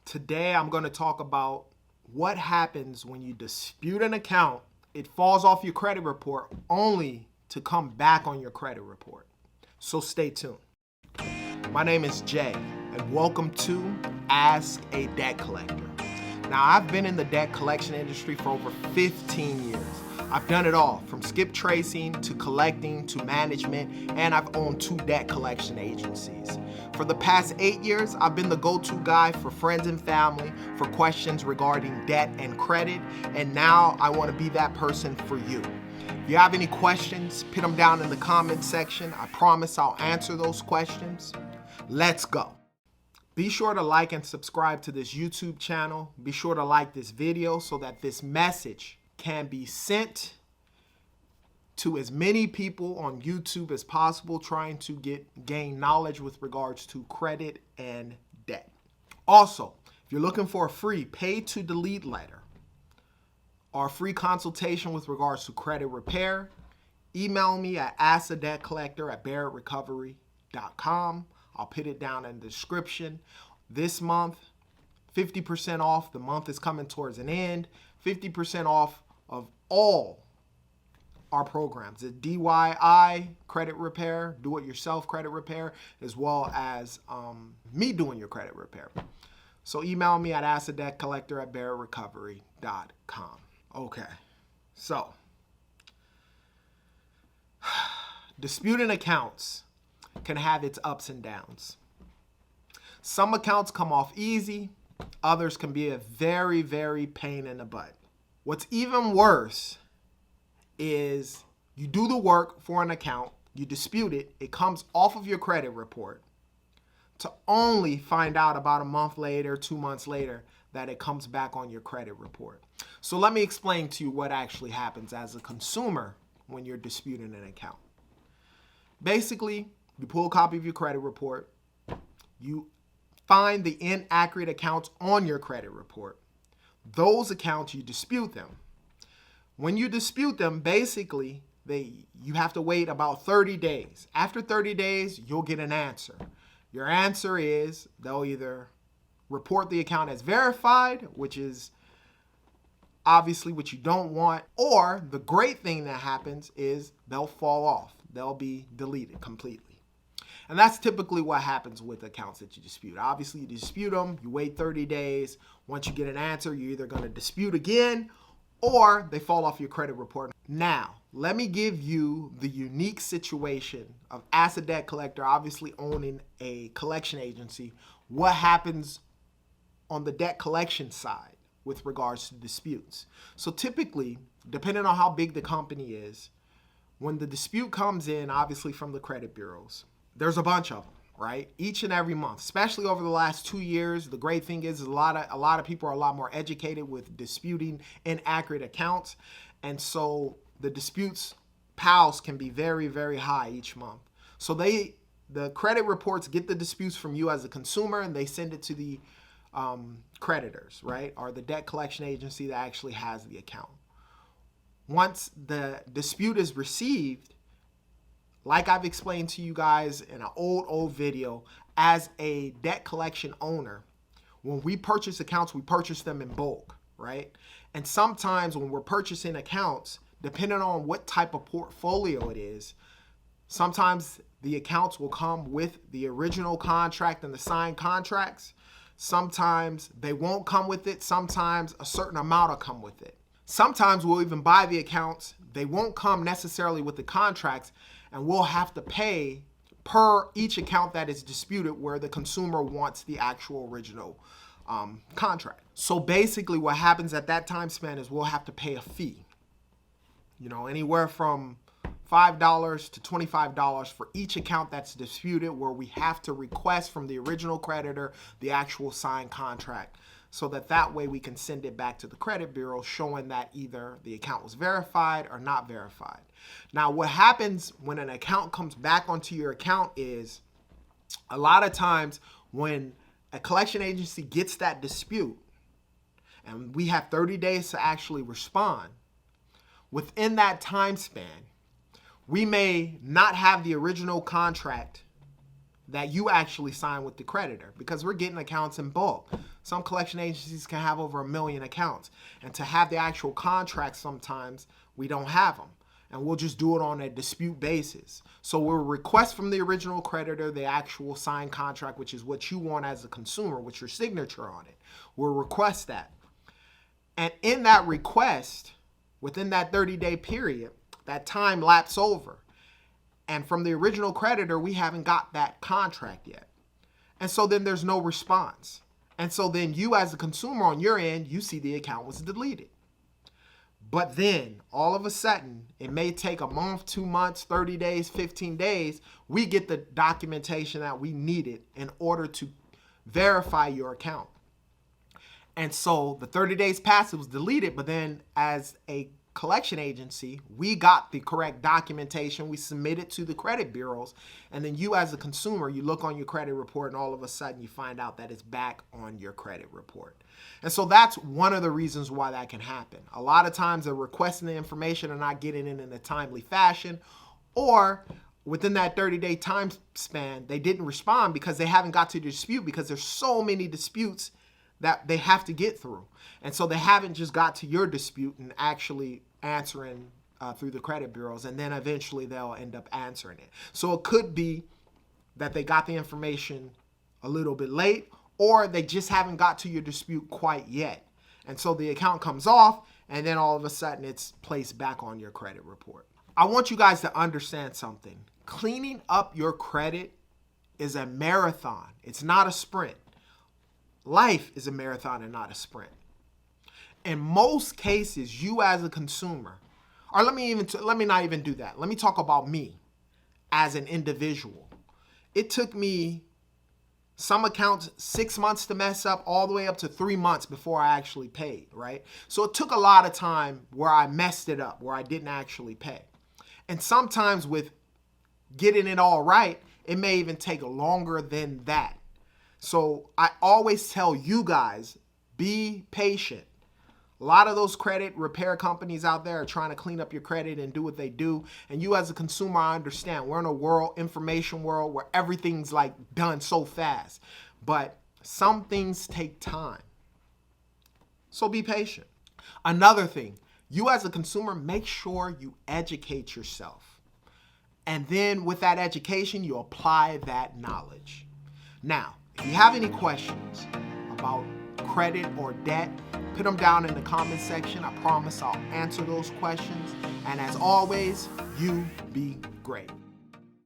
Today I'm going to talk about what happens when you dispute an account. It falls off your credit report only to come back on your credit report. So stay tuned. My name is Jay and welcome to Ask a Debt Collector. Now, I've been in the debt collection industry for over 15 years. I've done it all, from skip tracing to collecting to management, and I've owned 2 debt collection agencies. For the past 8 years, I've been the go-to guy for friends and family for questions regarding debt and credit, and now I want to be that person for you. If you have any questions, put them down in the comment section. I promise I'll answer those questions. Let's go. Be sure to like and subscribe to this YouTube channel. Be sure to like this video so that this message can be sent to as many people on YouTube as possible trying to gain knowledge with regards to credit and debt. Also, if you're looking for a free pay to delete letter or a free consultation with regards to credit repair, email me at askadebtcollector@barrettrecovery.com. I'll put it down in the description. This month, 50% off. The month is coming towards an end. 50% off of all our programs. The DIY credit repair, do-it-yourself credit repair, as well as me doing your credit repair. So email me at askadebtcollector@barrettrecovery.com. Okay, so disputing accounts can have its ups and downs. Some accounts come off easy, others can be a very, very pain in the butt. What's even worse is you do the work for an account, you dispute it, it comes off of your credit report, to only find out about a month later, 2 months later, that it comes back on your credit report. So let me explain to you what actually happens as a consumer when you're disputing an account. Basically, you pull a copy of your credit report, you find the inaccurate accounts on your credit report. Those accounts, you dispute them. When you dispute them, basically, you have to wait about 30 days. After 30 days, you'll get an answer. Your answer is they'll either report the account as verified, which is obviously what you don't want, or the great thing that happens is they'll fall off. They'll be deleted completely. And that's typically what happens with accounts that you dispute. Obviously, you dispute them, you wait 30 days. Once you get an answer, you're either going to dispute again or they fall off your credit report. Now, let me give you the unique situation of as a debt collector, obviously owning a collection agency, what happens on the debt collection side with regards to disputes. So typically, depending on how big the company is, when the dispute comes in, obviously from the credit bureaus, there's a bunch of them, right? Each and every month, especially over the last 2 years. The great thing is a lot of people are a lot more educated with disputing inaccurate accounts. And so the disputes piles can be very, very high each month. So the credit reports get the disputes from you as a consumer and they send it to the creditors, right? Or the debt collection agency that actually has the account. Once the dispute is received, like I've explained to you guys in an old video, as a debt collection owner, when we purchase accounts, we purchase them in bulk, right? And sometimes when we're purchasing accounts, depending on what type of portfolio it is, sometimes the accounts will come with the original contract and the signed contracts. Sometimes they won't come with it. Sometimes a certain amount will come with it. Sometimes we'll even buy the accounts. They won't come necessarily with the contracts, and we'll have to pay per each account that is disputed where the consumer wants the actual original contract. So basically what happens at that time span is we'll have to pay a fee. You know, anywhere from $5 to $25 for each account that's disputed, where we have to request from the original creditor the actual signed contract, so that way we can send it back to the credit bureau showing that either the account was verified or not verified. Now, what happens when an account comes back onto your account is a lot of times when a collection agency gets that dispute and we have 30 days to actually respond, within that time span, we may not have the original contract that you actually sign with the creditor, because we're getting accounts in bulk. Some collection agencies can have over 1 million accounts, and to have the actual contract, sometimes we don't have them, and we'll just do it on a dispute basis. So we'll request from the original creditor the actual signed contract, which is what you want as a consumer with your signature on it. We'll request that. And in that request, within that 30-day period, that time lapse over. And from the original creditor, we haven't got that contract yet. And so then there's no response. And so then you as a consumer on your end, you see the account was deleted. But then all of a sudden, it may take a month, 2 months, 30 days, 15 days, we get the documentation that we needed in order to verify your account. And so the 30 days passed, it was deleted, but then as a collection agency, we got the correct documentation, we submit it to the credit bureaus, and then you as a consumer, you look on your credit report and all of a sudden you find out that it's back on your credit report. And so that's one of the reasons why that can happen. A lot of times they're requesting the information and not getting it in a timely fashion, or within that 30-day time span, they didn't respond because they haven't got to the dispute, because there's so many disputes that they have to get through. And so they haven't just got to your dispute and actually answering through the credit bureaus, and then eventually they'll end up answering it. So it could be that they got the information a little bit late, or they just haven't got to your dispute quite yet. And so the account comes off, and then all of a sudden it's placed back on your credit report. I want you guys to understand something. Cleaning up your credit is a marathon. It's not a sprint. Life is a marathon and not a sprint. In most cases, you as a consumer, or let me not even do that. Let me talk about me as an individual. It took me some accounts 6 months to mess up, all the way up to 3 months before I actually paid, right? So it took a lot of time where I messed it up, where I didn't actually pay. And sometimes with getting it all right, it may even take longer than that. So I always tell you guys, be patient. A lot of those credit repair companies out there are trying to clean up your credit and do what they do. And you as a consumer, I understand. We're in a information world where everything's like done so fast. But some things take time. So be patient. Another thing, you as a consumer, make sure you educate yourself. And then with that education, you apply that knowledge. Now, if you have any questions about credit or debt, put them down in the comment section. I promise I'll answer those questions. And as always, you be great.